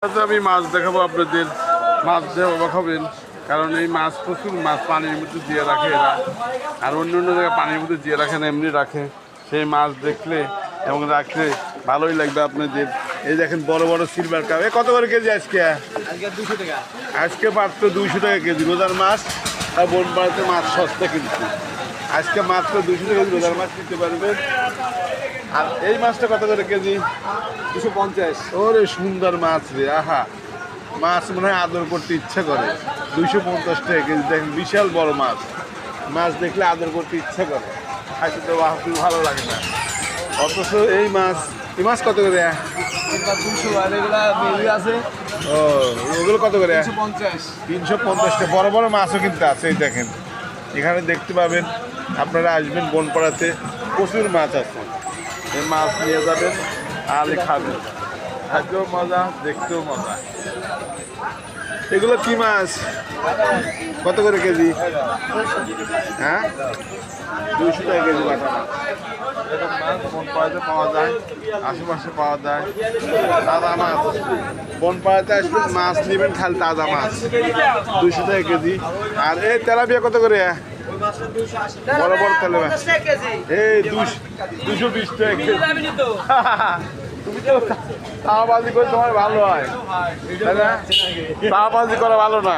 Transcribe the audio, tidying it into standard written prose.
আমি মাছ দেখাবো আপনাদের। মাছ দেখাবেন, কারণ এই মাছ প্রচুর মাছ পানির মধ্যে দিয়ে রাখে এরা, আর অন্য অন্য জায়গায় পানির মধ্যে দিয়ে রাখে না, এমনি রাখে। সেই মাছ দেখলে এবং রাখলে ভালোই লাগবে আপনাদের। এই দেখেন বড় বড় সিলভার কাপ, কত করে কেজি আজকে? 200 টাকা। আজকে মাত্র 200 টাকা কেজি। রোজার মাছ আর বনপাড়াতে মাছ সস্তা, কিন্তু আজকে মাত্র 200 টাকা কেজি রোজার মাছ নিতে পারবেন। আর এই মাছটা কত করে কেজি? 250। ওরে সুন্দর মাছ রে, আহা, মাছ মনে হয় আদর করতে ইচ্ছা করে। 250 টাকা কেজি, দেখেন বিশাল বড় মাছ। মাছ দেখলে আদর করতে ইচ্ছা করে, খাইতে তো ভালো লাগে না। অথচ এই মাছ কত করে? 200 আর এগুলা মেলি আছে ও, ওগুলো কত করে? 350। 350 টাকা। বড় বড় মাছও কিন্তু আছে, এই দেখেন এখানে দেখতে পাবেন। আপনারা আসবেন বনপাড়াতে, প্রচুর মাছ আছে। এই মাছ নিয়ে যাবেন আর খাবেন, খাইতেও মজা, দেখতেও মজা। এগুলো কি মাছ? কত করে কেজি? হ্যাঁ, 200 টাকা কেজি বাটা মাছ। এরকম মাছ বনপাড়াতে পাওয়া যায়, আশেপাশে পাওয়া যায়। তাজা মাছ বনপাড়াতে আসবেন, মাছ নেবেন, খালি তাজা মাছ। 200 টাকা কেজি। আর এই তেলাপিয়া কত করে? বড় বড় তেলাপিয়া এই 220 টাকা কেজি। তুমি তো তাওয়াবাজি করে, তোমার ভালো হয়, তাই না? তাওয়াবাজি করা ভালো না।